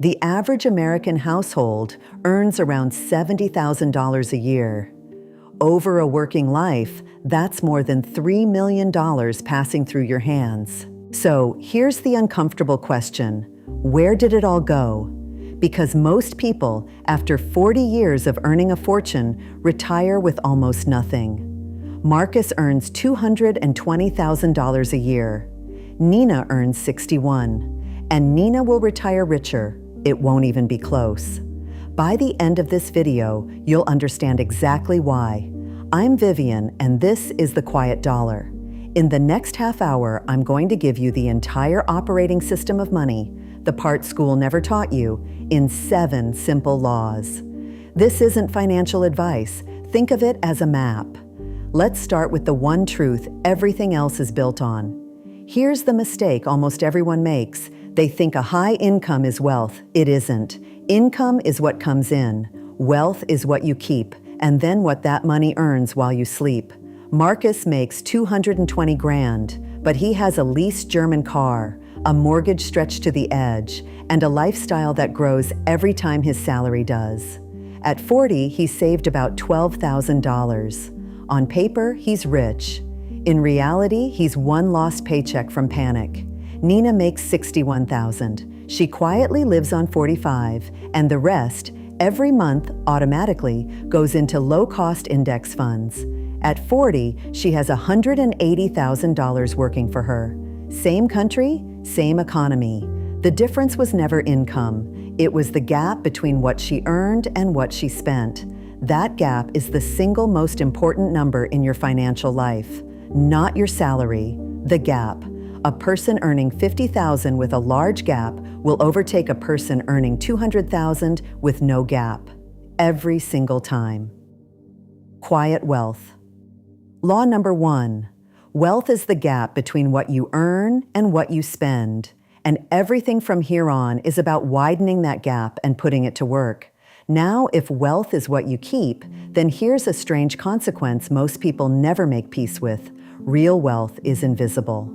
The average American household earns around $70,000 a year. Over a working life, that's more than $3 million passing through your hands. So here's the uncomfortable question: where did it all go? Because most people, after 40 years of earning a fortune, retire with almost nothing. Marcus earns $220,000 a year. Nina earns $61,000, and Nina will retire richer. It won't even be close. By the end of this video, you'll understand exactly why. I'm Vivian, and this is The Quiet Dollar. In the next half hour, I'm going to give you the entire operating system of money, the part school never taught you, in 7 simple laws. This isn't financial advice. Think of it as a map. Let's start with the one truth everything else is built on. Here's the mistake almost everyone makes. They think a high income is wealth. It isn't. Income is what comes in. Wealth is what you keep, and then what that money earns while you sleep. Marcus makes $220,000, but he has a leased German car, a mortgage stretched to the edge, and a lifestyle that grows every time his salary does. At 40, he saved about $12,000. On paper, he's rich. In reality, he's one lost paycheck from panic. Nina makes $61,000. She quietly lives on $45,000, and the rest, every month, automatically, goes into low-cost index funds. At 40, she has $180,000 working for her. Same country, same economy. The difference was never income. It was the gap between what she earned and what she spent. That gap is the single most important number in your financial life. Not your salary, the gap. A person earning $50,000 with a large gap will overtake a person earning $200,000 with no gap. Every single time. Quiet wealth. Law number 1. Wealth is the gap between what you earn and what you spend. And everything from here on is about widening that gap and putting it to work. Now, if wealth is what you keep, then here's a strange consequence most people never make peace with. Real wealth is invisible.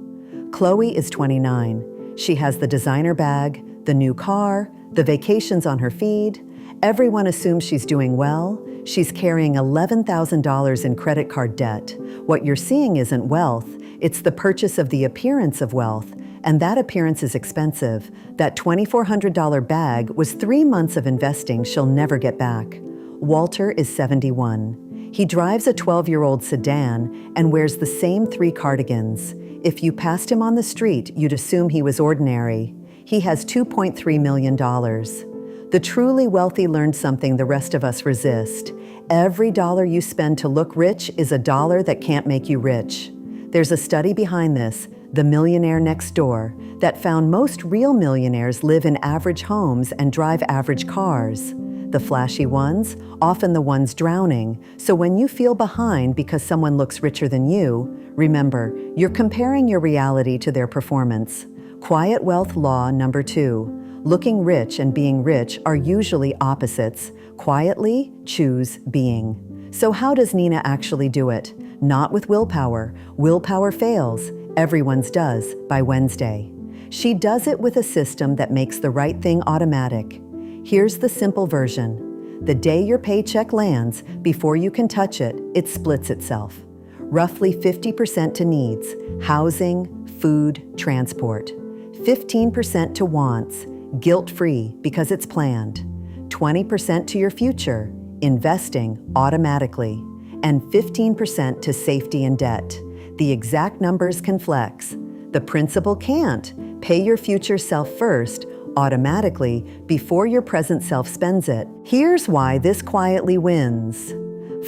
Chloe is 29. She has the designer bag, the new car, the vacations on her feed. Everyone assumes she's doing well. She's carrying $11,000 in credit card debt. What you're seeing isn't wealth. It's the purchase of the appearance of wealth. And that appearance is expensive. That $2,400 bag was 3 months of investing she'll never get back. Walter is 71. He drives a 12-year-old sedan and wears the same 3 cardigans. If you passed him on the street, you'd assume he was ordinary. He has $2.3 million. The truly wealthy learned something the rest of us resist. Every dollar you spend to look rich is a dollar that can't make you rich. There's a study behind this, The Millionaire Next Door, that found most real millionaires live in average homes and drive average cars. The flashy ones, often the ones drowning. So when you feel behind because someone looks richer than you, remember, you're comparing your reality to their performance. Quiet wealth law number 2. Looking rich and being rich are usually opposites. Quietly choose being. So how does Nina actually do it? Not with willpower. Willpower fails. Everyone's does by Wednesday. She does it with a system that makes the right thing automatic. Here's the simple version. The day your paycheck lands, before you can touch it, it splits itself. Roughly 50% to needs, housing, food, transport. 15% to wants, guilt-free because it's planned. 20% to your future, investing automatically. And 15% to safety and debt. The exact numbers can flex. The principle can't. Pay your future self first, automatically, before your present self spends it. Here's why this quietly wins.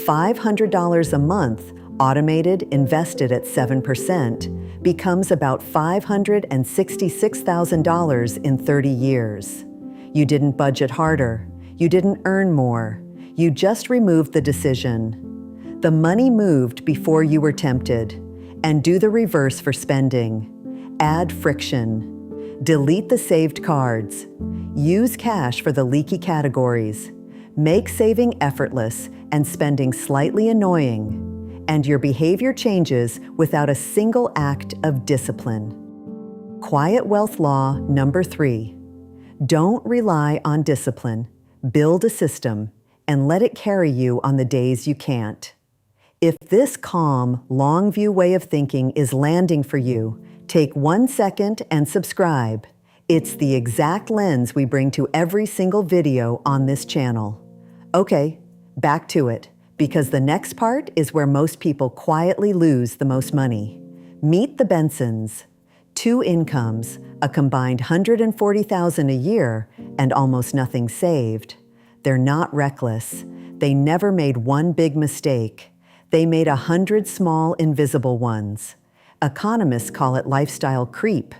$500 a month, automated, invested at 7%, becomes about $566,000 in 30 years. You didn't budget harder. You didn't earn more. You just removed the decision. The money moved before you were tempted. And do the reverse for spending. Add friction. Delete the saved cards. Use cash for the leaky categories. Make saving effortless and spending slightly annoying. And your behavior changes without a single act of discipline. Quiet wealth law number 3. Don't rely on discipline. Build a system and let it carry you on the days you can't. If this calm, long view way of thinking is landing for you, take 1 second and subscribe. It's the exact lens we bring to every single video on this channel. Okay, back to it, because the next part is where most people quietly lose the most money. Meet the Bensons. 2 incomes, a combined $140,000 a year, and almost nothing saved. They're not reckless. They never made one big mistake. They made 100 small, invisible ones. Economists call it lifestyle creep.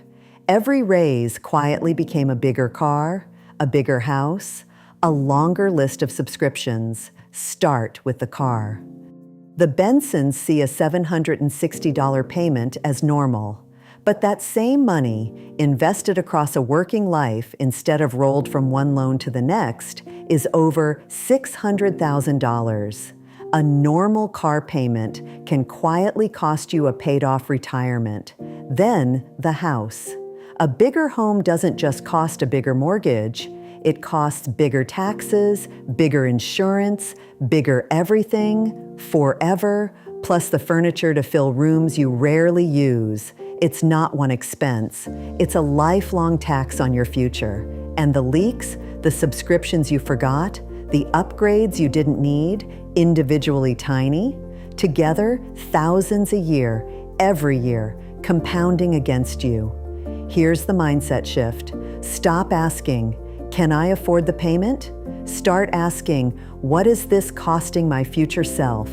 Every raise quietly became a bigger car, a bigger house, a longer list of subscriptions. Start with the car. The Bensons see a $760 payment as normal. But that same money, invested across a working life instead of rolled from one loan to the next, is over $600,000. A normal car payment can quietly cost you a paid-off retirement. Then the house. A bigger home doesn't just cost a bigger mortgage. It costs bigger taxes, bigger insurance, bigger everything, forever, plus the furniture to fill rooms you rarely use. It's not one expense. It's a lifelong tax on your future. And the leaks, the subscriptions you forgot, the upgrades you didn't need, individually tiny, together thousands a year, every year, compounding against you. Here's the mindset shift. Stop asking, can I afford the payment? Start asking, what is this costing my future self?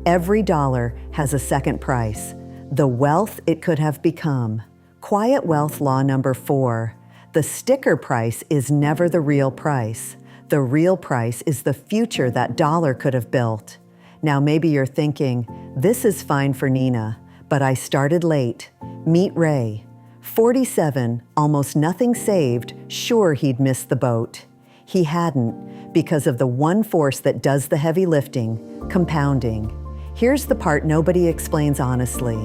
Every dollar has a second price. The wealth it could have become. Quiet wealth law number 4. The sticker price is never the real price. The real price is the future that dollar could have built. Now maybe you're thinking, this is fine for Nina, but I started late. Meet Ray. 47, almost nothing saved, sure he'd missed the boat. He hadn't, because of the one force that does the heavy lifting, compounding. Here's the part nobody explains honestly.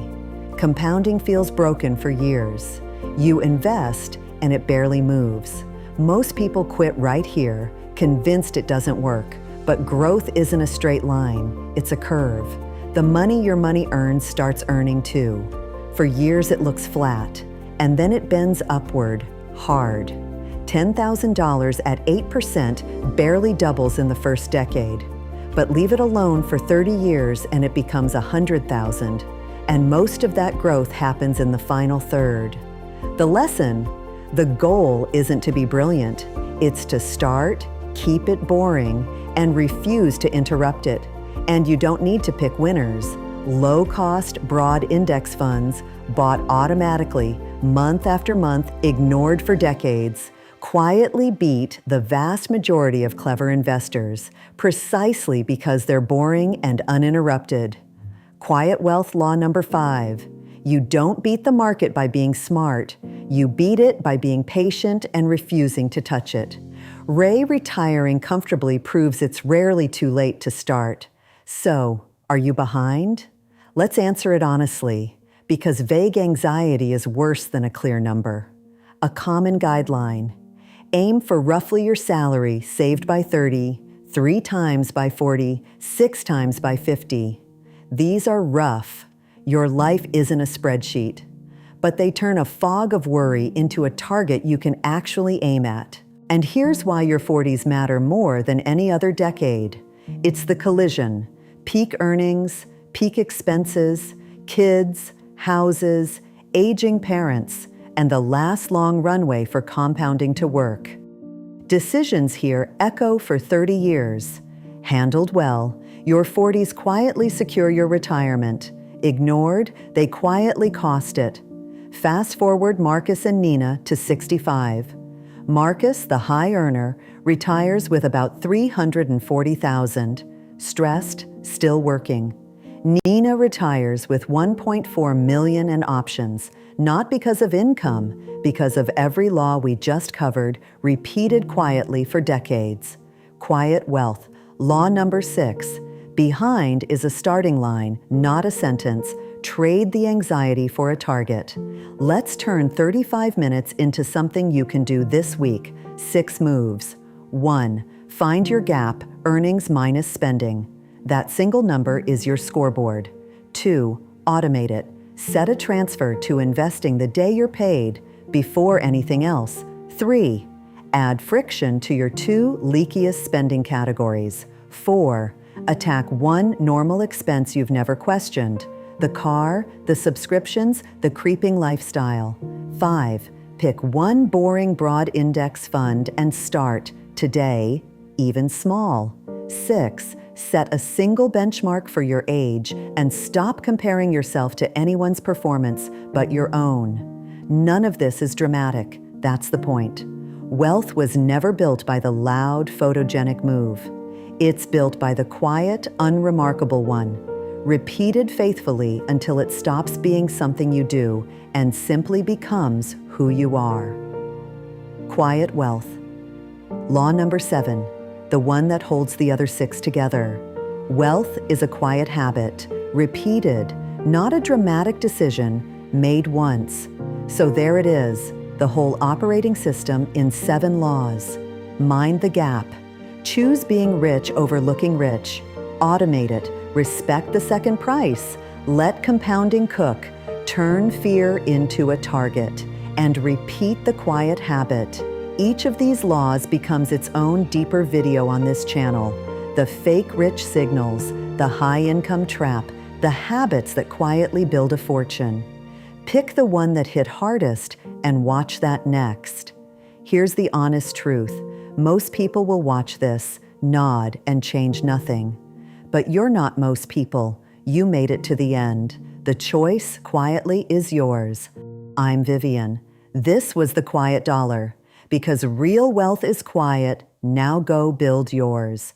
Compounding feels broken for years. You invest and it barely moves. Most people quit right here, convinced it doesn't work. But growth isn't a straight line, it's a curve. The money your money earns starts earning too. For years it looks flat, and then it bends upward, hard. $10,000 at 8% barely doubles in the first decade. But leave it alone for 30 years and it becomes $100,000. And most of that growth happens in the final third. The lesson, the goal isn't to be brilliant. It's to start, keep it boring, and refuse to interrupt it. And you don't need to pick winners. Low-cost, broad index funds, bought automatically, month after month, ignored for decades, quietly beat the vast majority of clever investors, precisely because they're boring and uninterrupted. Quiet wealth law number 5. You don't beat the market by being smart. You beat it by being patient and refusing to touch it. Ray retiring comfortably proves it's rarely too late to start. So, are you behind? Let's answer it honestly, because vague anxiety is worse than a clear number. A common guideline. Aim for roughly your salary saved by 30, 3 times by 40, 6 times by 50. These are rough. Your life isn't a spreadsheet. But they turn a fog of worry into a target you can actually aim at. And here's why your 40s matter more than any other decade. It's the collision. Peak earnings, peak expenses, kids, houses, aging parents, and the last long runway for compounding to work. Decisions here echo for 30 years. Handled well, your 40s quietly secure your retirement. Ignored, they quietly cost it. Fast forward Marcus and Nina to 65. Marcus, the high earner, retires with about $340,000. Stressed, still working. Nina retires with $1.4 million in options, not because of income, because of every law we just covered, repeated quietly for decades. Quiet wealth. Law number 6. Behind is a starting line, not a sentence. Trade the anxiety for a target. Let's turn 35 minutes into something you can do this week. 6 moves. 1. Find your gap, earnings minus spending. That single number is your scoreboard. 2. Automate it. Set a transfer to investing the day you're paid, before anything else. 3. Add friction to your 2 leakiest spending categories. 4. Attack one normal expense you've never questioned: the car, the subscriptions, the creeping lifestyle. 5. Pick one boring broad index fund and start today, even small. 6. Set a single benchmark for your age and stop comparing yourself to anyone's performance but your own. None of this is dramatic. That's the point. Wealth was never built by the loud, photogenic move. It's built by the quiet, unremarkable one, repeated faithfully until it stops being something you do and simply becomes who you are. Quiet wealth. Law number 7, the one that holds the other 6 together. Wealth is a quiet habit, repeated, not a dramatic decision, made once. So there it is, the whole operating system in 7 laws. Mind the gap. Choose being rich over looking rich. Automate it. Respect the second price. Let compounding cook. Turn fear into a target. And repeat the quiet habit. Each of these laws becomes its own deeper video on this channel. The fake rich signals, the high income trap, the habits that quietly build a fortune. Pick the one that hit hardest and watch that next. Here's the honest truth. Most people will watch this, nod, and change nothing. But you're not most people. You made it to the end. The choice, quietly, is yours. I'm Vivian. This was The Quiet Dollar. Because real wealth is quiet, now go build yours.